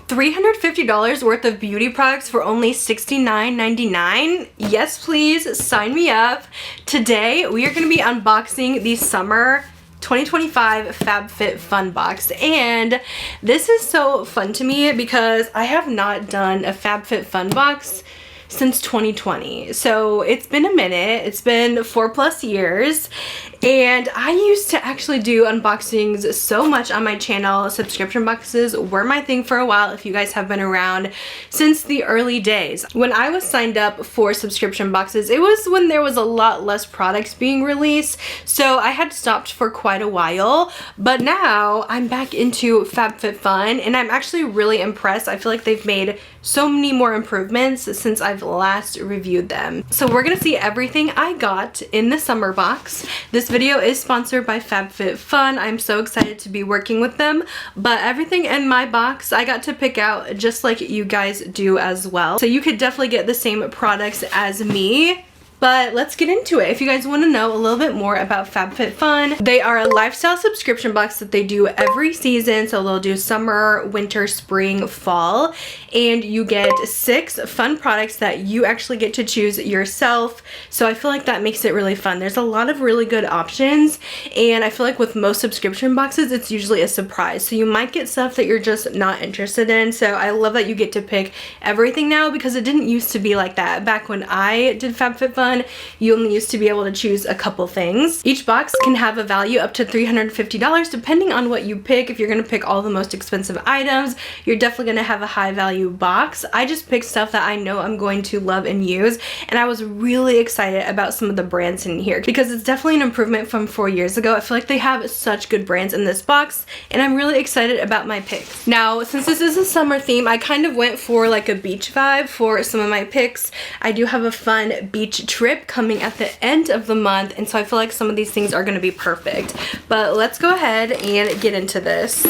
$350 worth of beauty products for only $69.99. Yes, please, sign me up. Today, we are going to be unboxing the summer 2025 Fabfitfun box, and this is so fun to me because I have not done a Fabfitfun box since 2020. So it's been a minute. It's been 4+ years, and I used to actually do unboxings so much on my channel. Subscription boxes were my thing for a while if you guys have been around since the early days. When I was signed up for subscription boxes, it was when there was a lot less products being released, so I had stopped for quite a while. But now I'm back into Fabfitfun, and I'm actually really impressed. I feel like they've made so many more improvements since I've last reviewed them. So we're gonna see everything I got in the summer box. This video is sponsored by Fabfitfun. I'm so excited to be working with them, but everything in my box I got to pick out just like you guys do as well. So you could definitely get the same products as me. But let's get into it. If you guys want to know a little bit more about Fabfitfun, they are a lifestyle subscription box that they do every season. So they'll do summer, winter, spring, fall, and you get 6 fun products that you actually get to choose yourself. So I feel like that makes it really fun. There's a lot of really good options, and I feel like with most subscription boxes, it's usually a surprise. So you might get stuff that you're just not interested in. So I love that you get to pick everything now, because it didn't used to be like that. Back when I did Fabfitfun, you only used to be able to choose a couple things. Each box can have a value up to $350 depending on what you pick. If you're going to pick all the most expensive items, you're definitely going to have a high value box. I just picked stuff that I know I'm going to love and use, and I was really excited about some of the brands in here because it's definitely an improvement from 4 years ago. I feel like they have such good brands in this box, and I'm really excited about my picks. Now, since this is a summer theme, I kind of went for like a beach vibe for some of my picks. I do have a fun beach trip coming at the end of the month, and so I feel like some of these things are going to be perfect. But let's go ahead and get into this.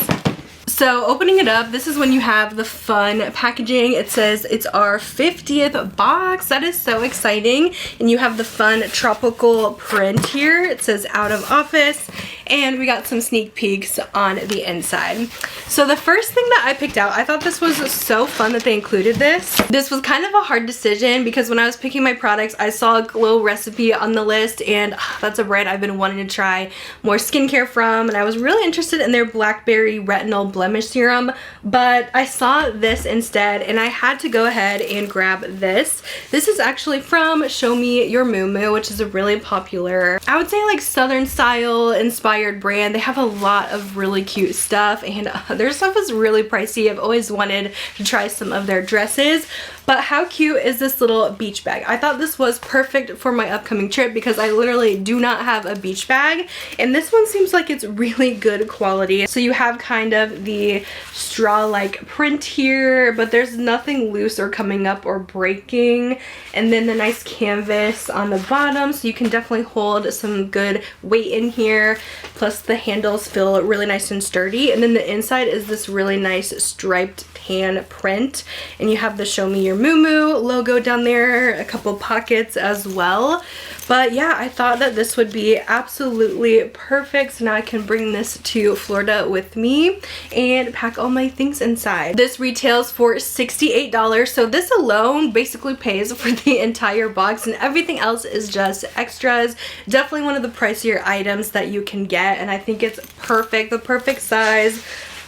So opening it up, this is when you have the fun packaging. It says it's our 50th box. That is so exciting. And you have the fun tropical print here. It says out of office, and we got some sneak peeks on the inside. So the first thing that I picked out, I thought this was so fun that they included this. This was kind of a hard decision because when I was picking my products, I saw a Glow recipe on the list, and that's a brand I've been wanting to try more skincare from, and I was really interested in their Blackberry Retinol Blemish Serum, but I saw this instead, and I had to go ahead and grab this. This is actually from Show Me Your Moo Moo, which is a really popular, I would say, like Southern style inspired brand. They have a lot of really cute stuff, and their stuff is really pricey. I've always wanted to try some of their dresses. But how cute is this little beach bag? I thought this was perfect for my upcoming trip because I literally do not have a beach bag, and this one seems like it's really good quality. So you have kind of the straw-like print here, but there's nothing loose or coming up or breaking, and then the nice canvas on the bottom, so you can definitely hold some good weight in here. Plus the handles feel really nice and sturdy, and then the inside is this really nice striped tan print, and you have the Show Me Your Moo Moo logo down there, a couple pockets as well. But yeah, I thought that this would be absolutely perfect, so now I can bring this to Florida with me and pack all my things inside. This retails for $68, so this alone basically pays for the entire box, and everything else is just extras. Definitely one of the pricier items that you can get, and I think it's perfect, the perfect size.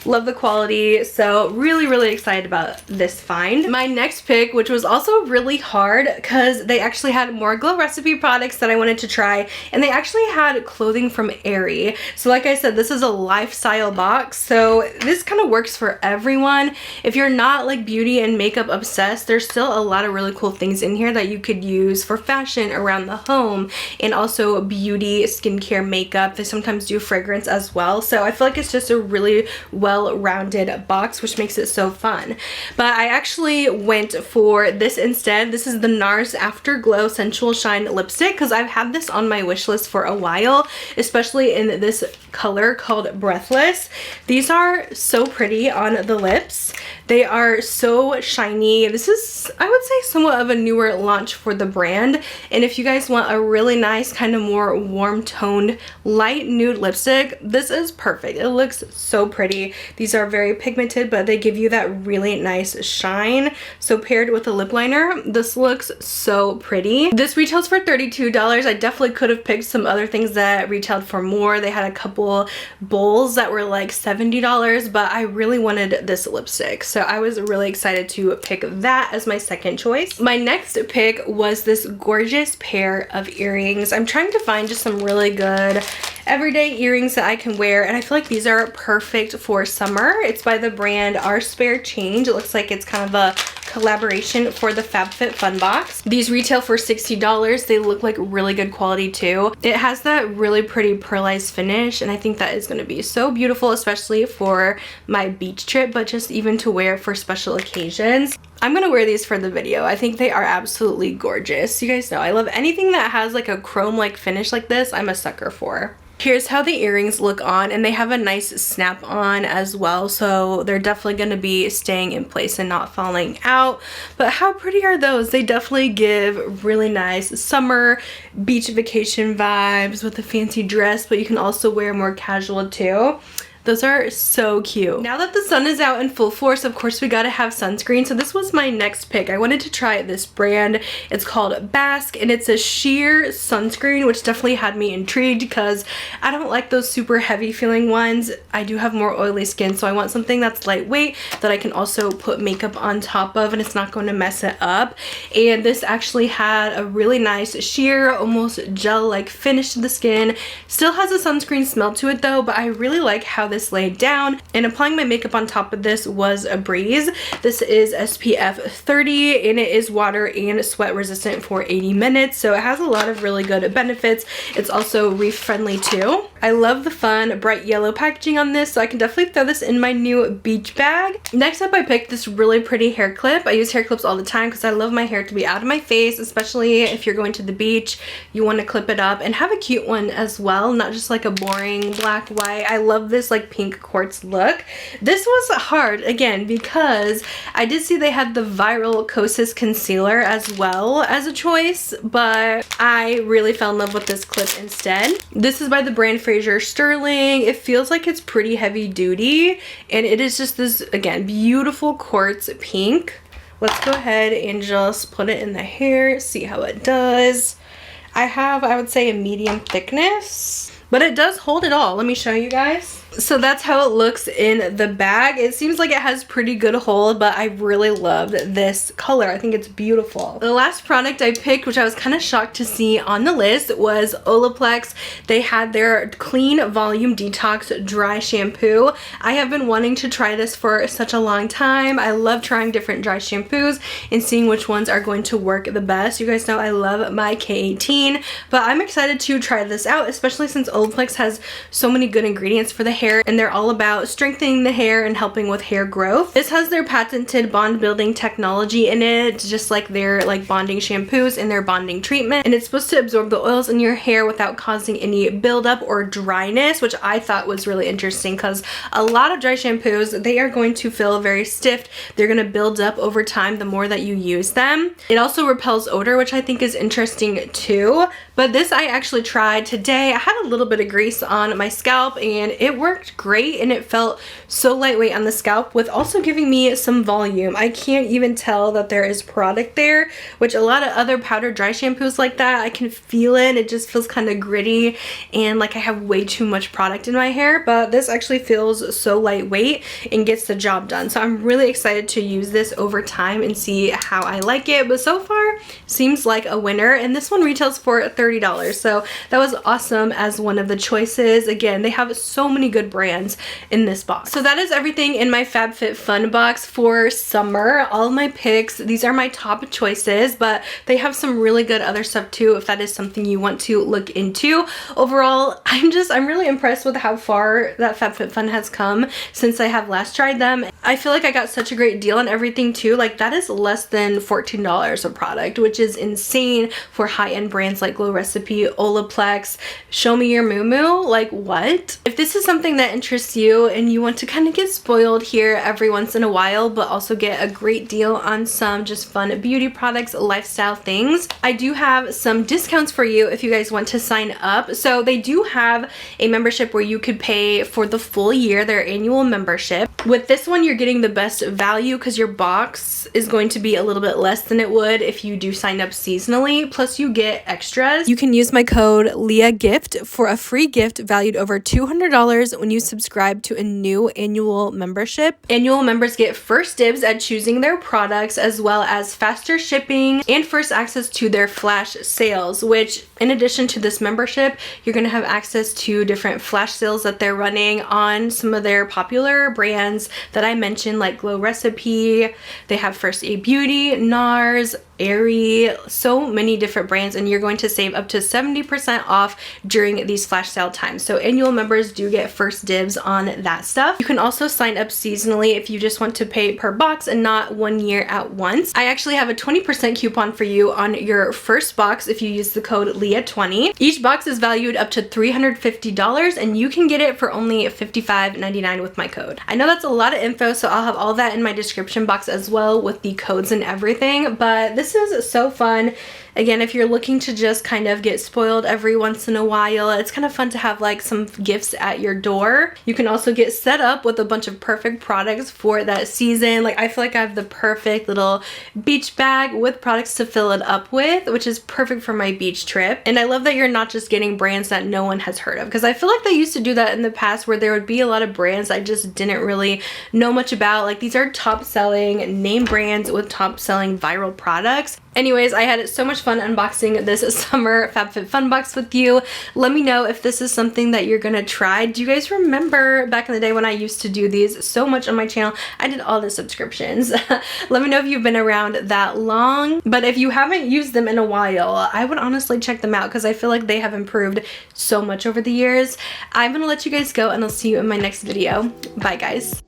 Love the quality, so really excited about this find. My next pick, which was also really hard because they actually had more Glow recipe products that I wanted to try, and they actually had clothing from Aerie. So like I said, this is a lifestyle box, so this kind of works for everyone. If you're not like beauty and makeup obsessed, there's still a lot of really cool things in here that you could use for fashion around the home, and also beauty, skincare, makeup. They sometimes do fragrance as well, so I feel like it's just a really well-rounded box, which makes it so fun. But I actually went for this instead. This is the NARS Afterglow Sensual Shine lipstick because I've had this on my wish list for a while, especially in this color called Breathless. These are so pretty on the lips. They are so shiny. This is, I would say, somewhat of a newer launch for the brand, and if you guys want a really nice kind of more warm toned light nude lipstick, this is perfect. It looks so pretty. These are very pigmented, but they give you that really nice shine. So paired with a lip liner, this looks so pretty. This retails for $32. I definitely could have picked some other things that retailed for more. They had a couple bowls that were like $70, but I really wanted this lipstick. So I was really excited to pick that as my second choice. My next pick was this gorgeous pair of earrings. I'm trying to find just some really good everyday earrings that I can wear, and I feel like these are perfect for summer. It's by the brand Our Spare Change. It looks like it's kind of a collaboration for the Fabfitfun box. These retail for $60. They look like really good quality too. It has that really pretty pearlized finish, and I think that is going to be so beautiful, especially for my beach trip, but just even to wear for special occasions. I'm gonna wear these for the video. I think they are absolutely gorgeous. You guys know I love anything that has like a chrome-like finish like this. I'm a sucker for. Here's how the earrings look on, and they have a nice snap on as well, so they're definitely going to be staying in place and not falling out. But how pretty are those? They definitely give really nice summer beach vacation vibes with a fancy dress, but you can also wear more casual too. Those are so cute. Now that the sun is out in full force, of course we gotta have sunscreen. So this was my next pick. I wanted to try this brand. It's called Basque, and it's a sheer sunscreen, which definitely had me intrigued because I don't like those super heavy feeling ones. I do have more oily skin, so I want something that's lightweight that I can also put makeup on top of, and it's not going to mess it up. And this actually had a really nice sheer, almost gel-like finish to the skin. Still has a sunscreen smell to it though, but I really like how this laid down, and applying my makeup on top of this was a breeze. This is SPF 30, and it is water and sweat resistant for 80 minutes, so it has a lot of really good benefits. It's also reef friendly too. I love the fun bright yellow packaging on this, so I can definitely throw this in my new beach bag. Next up, I picked this really pretty hair clip. I use hair clips all the time because I love my hair to be out of my face, especially if you're going to the beach. You want to clip it up and have a cute one as well, not just like a boring black white. I love this like pink quartz look. This was hard again because I did see they had the viral Kosas concealer as well as a choice, but I really fell in love with this clip instead. This is by the brand Fraser Sterling. It feels like it's pretty heavy duty, and it is just this, again, beautiful quartz pink. Let's go ahead and just put it in the hair, see how it does. I have, I would say, a medium thickness, but it does hold it all. Let me show you guys. So that's how it looks in the bag. It seems like it has pretty good hold, but I really loved this color. I think it's beautiful. The last product I picked, which I was kind of shocked to see on the list, was Olaplex. They had their Clean Volume Detox Dry Shampoo. I have been wanting to try this for such a long time. I love trying different dry shampoos and seeing which ones are going to work the best. You guys know I love my K18, but I'm excited to try this out, especially since Olaplex has so many good ingredients for the hair, and they're all about strengthening the hair and helping with hair growth. This has their patented bond building technology in it, just like their bonding shampoos and their bonding treatment, and it's supposed to absorb the oils in your hair without causing any buildup or dryness, which I thought was really interesting because a lot of dry shampoos, they are going to feel very stiff. They're going to build up over time the more that you use them. It also repels odor, which I think is interesting too, but this I actually tried today. I had a little bit of grease on my scalp, and it worked great, and it felt so lightweight on the scalp with also giving me some volume. I can't even tell that there is product there, which a lot of other powder dry shampoos like that, I can feel it. It just feels kind of gritty and like I have way too much product in my hair, but this actually feels so lightweight and gets the job done. So I'm really excited to use this over time and see how I like it, but so far seems like a winner, and this one retails for $30, so that was awesome as one of the choices. Again, they have so many good brands in this box. So that is everything in my Fabfitfun box for summer. All of my picks, these are my top choices, but they have some really good other stuff too if that is something you want to look into. Overall, I'm really impressed with how far that Fabfitfun has come since I have last tried them. I feel like I got such a great deal on everything too. Like, that is less than $14 a product, which is insane for high-end brands like Glow Recipe, Olaplex, Show Me Your Moo Moo. Like, what? If this is something something that interests you and you want to kind of get spoiled here every once in a while, but also get a great deal on some just fun beauty products, lifestyle things, I do have some discounts for you if you guys want to sign up. So they do have a membership where you could pay for the full year, their annual membership. With this one, you're getting the best value because your box is going to be a little bit less than it would if you do sign up seasonally, plus you get extras. You can use my code LEAHGIFT for a free gift valued over $200 when you subscribe to a new annual membership. Annual members get first dibs at choosing their products, as well as faster shipping and first access to their flash sales, which in addition to this membership, you're going to have access to different flash sales that they're running on some of their popular brands that I mentioned, like Glow Recipe. They have First Aid Beauty, NARS, Airy, so many different brands, and you're going to save up to 70% off during these flash sale times. So annual members do get first dibs on that stuff. You can also sign up seasonally if you just want to pay per box and not 1 year at once. I actually have a 20% coupon for you on your first box if you use the code LEAH20. Each box is valued up to $350 and you can get it for only $55.99 with my code. I know that's a lot of info, so I'll have all that in my description box as well with the codes and everything, but this is so fun. Again, if you're looking to just kind of get spoiled every once in a while, it's kind of fun to have like some gifts at your door. You can also get set up with a bunch of perfect products for that season. Like I feel like I have the perfect little beach bag with products to fill it up with, which is perfect for my beach trip. And I love that you're not just getting brands that no one has heard of, because I feel like they used to do that in the past where there would be a lot of brands I just didn't really know much about. Like these are top selling name brands with top selling viral products. Anyways, I had so much fun unboxing this summer Fabfitfun box with you. Let me know if this is something that you're gonna try. Do you guys remember back in the day when I used to do these so much on my channel? I did all the subscriptions. Let me know if you've been around that long. But if you haven't used them in a while, I would honestly check them out because I feel like they have improved so much over the years. I'm gonna let you guys go and I'll see you in my next video. Bye guys.